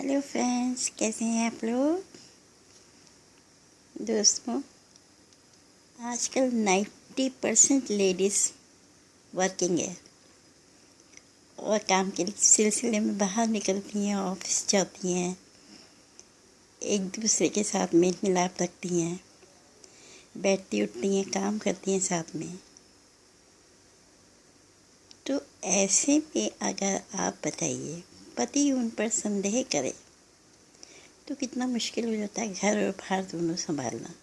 Hello friends, कैसे हैं आप लोग। दोस्तों, आजकल 90% लेडीज़ वर्किंग है और काम के सिलसिले में बाहर निकलती हैं, ऑफिस जाती हैं, एक दूसरे के साथ मेल मिलाप रखती हैं, बैठती उठती हैं, काम करती हैं साथ में। तो ऐसे में अगर आप बताइए, पति उन पर संदेह करे तो कितना मुश्किल हो जाता है घर और बाहर दोनों संभालना।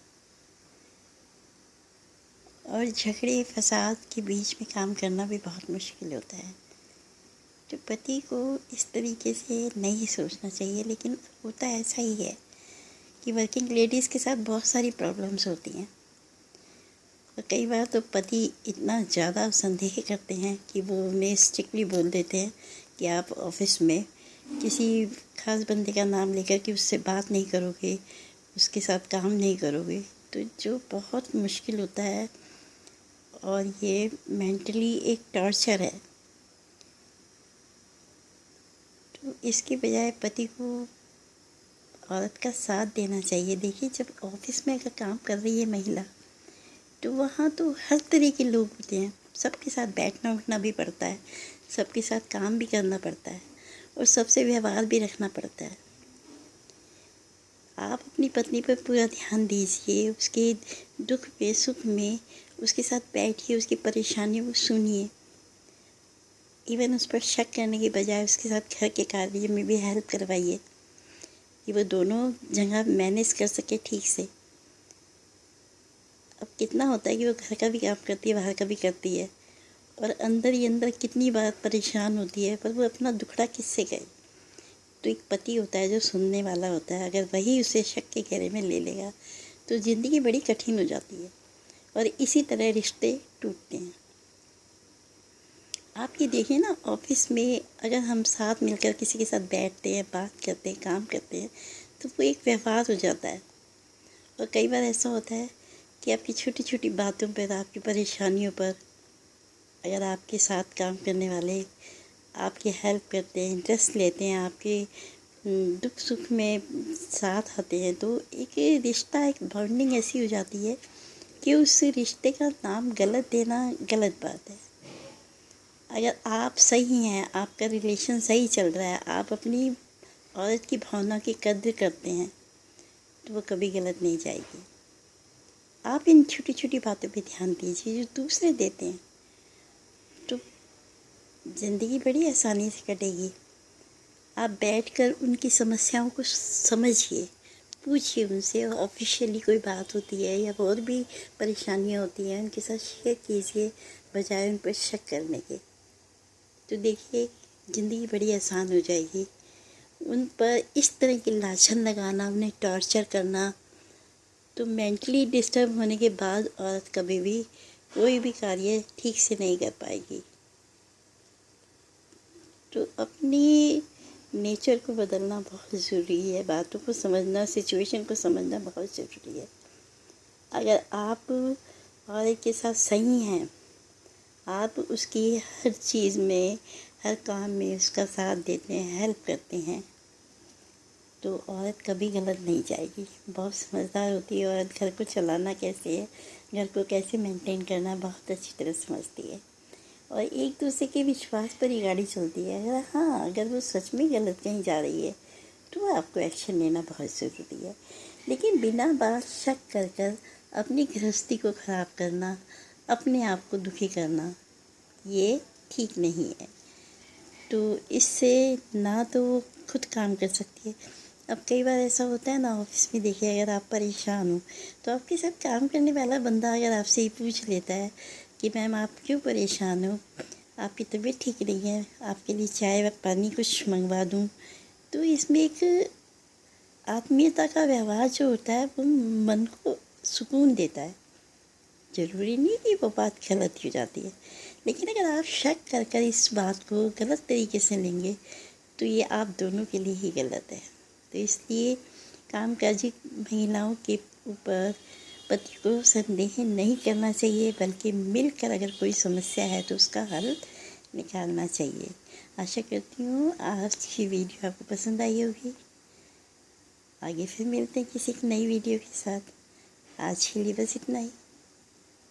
और झगड़े फसाद के बीच में काम करना भी बहुत मुश्किल होता है। तो पति को इस तरीके से नहीं सोचना चाहिए, लेकिन होता ऐसा ही है कि वर्किंग लेडीज़ के साथ बहुत सारी प्रॉब्लम्स होती हैं। और कई बार तो पति इतना ज़्यादा संदेह करते हैं कि वो उन्हें स्ट्रिक्टली बोल देते हैं कि आप ऑफिस में किसी खास बंदे का नाम लेकर कि उससे बात नहीं करोगे, उसके साथ काम नहीं करोगे। तो जो बहुत मुश्किल होता है और ये मेंटली एक टॉर्चर है। तो इसके बजाय पति को औरत का साथ देना चाहिए। देखिए, जब ऑफिस में अगर काम कर रही है महिला, तो वहाँ तो हर तरह के लोग होते हैं, सबके साथ बैठना उठना भी पड़ता है, सबके साथ काम भी करना पड़ता है और सबसे व्यवहार भी रखना पड़ता है। आप अपनी पत्नी पर पूरा ध्यान दीजिए, उसके दुख में सुख में उसके साथ बैठिए, उसकी परेशानियों को सुनिए। इवन उस पर शक करने के बजाय उसके साथ घर के कार्य में भी हेल्प करवाइए कि वो दोनों जगह मैनेज कर सके ठीक से। अब कितना होता है कि वो घर का भी काम करती है, बाहर का भी करती है, और अंदर ही अंदर कितनी बार परेशान होती है, पर वो अपना दुखड़ा किससे कहे। तो एक पति होता है जो सुनने वाला होता है, अगर वही उसे शक के घेरे में ले लेगा तो ज़िंदगी बड़ी कठिन हो जाती है और इसी तरह रिश्ते टूटते हैं। आप ये देखिए ना, ऑफिस में अगर हम साथ मिलकर किसी के साथ बैठते हैं, बात करते हैं, काम करते हैं, तो वो एक व्यवहार हो जाता है। और कई बार ऐसा होता है कि आपकी छोटी छोटी बातों पर, आपकी परेशानियों पर, अगर आपके साथ काम करने वाले आपकी हेल्प करते हैं, इंटरेस्ट लेते हैं, आपके दुख सुख में साथ आते हैं, तो एक रिश्ता, एक बॉन्डिंग ऐसी हो जाती है कि उस रिश्ते का नाम गलत देना गलत बात है। अगर आप सही हैं, आपका रिलेशन सही चल रहा है, आप अपनी औरत की भावना की कद्र करते हैं, तो वो कभी गलत नहीं जाएगी। आप इन छोटी छोटी बातों पे ध्यान दीजिए जो दूसरे देते हैं, तो ज़िंदगी बड़ी आसानी से कटेगी। आप बैठकर उनकी समस्याओं को समझिए, पूछिए उनसे, ऑफिशियली कोई बात होती है या और भी परेशानियाँ होती हैं, उनके साथ शेयर कीजिए बजाय उन पर शक करने के। तो देखिए, ज़िंदगी बड़ी आसान हो जाएगी। उन पर इस तरह की लाछन लगाना, उन्हें टॉर्चर करना, तो मेंटली डिस्टर्ब होने के बाद औरत कभी भी कोई भी कार्य ठीक से नहीं कर पाएगी। तो अपनी नेचर को बदलना बहुत ज़रूरी है, बातों को समझना, सिचुएशन को समझना बहुत ज़रूरी है। अगर आप औरत के साथ सही हैं, आप उसकी हर चीज़ में, हर काम में उसका साथ देते हैं, हेल्प करते हैं, तो औरत कभी गलत नहीं जाएगी। बहुत समझदार होती है औरत, घर को चलाना कैसे है, घर को कैसे मेंटेन करना बहुत अच्छी तरह समझती है। और एक दूसरे के विश्वास पर ही गाड़ी चलती है। अगर वो सच में गलत कहीं जा रही है तो आपको एक्शन लेना बहुत ज़रूरी है, लेकिन बिना बात शक कर कर अपनी गृहस्थी को ख़राब करना, अपने आप को दुखी करना, ये ठीक नहीं है। तो इससे ना तो वो खुद काम कर सकती है। अब कई बार ऐसा होता है ना, ऑफिस में देखिए, अगर आप परेशान हो तो आपके साथ काम करने वाला बंदा अगर आपसे ही पूछ लेता है कि मैम आप क्यों परेशान हो, आपकी तबीयत ठीक नहीं है, आपके लिए चाय व पानी कुछ मंगवा दूँ, तो इसमें एक आत्मीयता का व्यवहार जो होता है वो मन को सुकून देता है। ज़रूरी नहीं कि वो बात गलत हो जाती है, लेकिन अगर आप शक कर कर इस बात को गलत तरीके से लेंगे तो ये आप दोनों के लिए ही गलत है। तो इसलिए कामकाजी महिलाओं के ऊपर पति को संदेह नहीं करना चाहिए, बल्कि मिलकर अगर कोई समस्या है तो उसका हल निकालना चाहिए। आशा करती हूँ आज की वीडियो आपको पसंद आई होगी। आगे फिर मिलते हैं किसी एक नई वीडियो के साथ। आज के लिए बस इतना ही।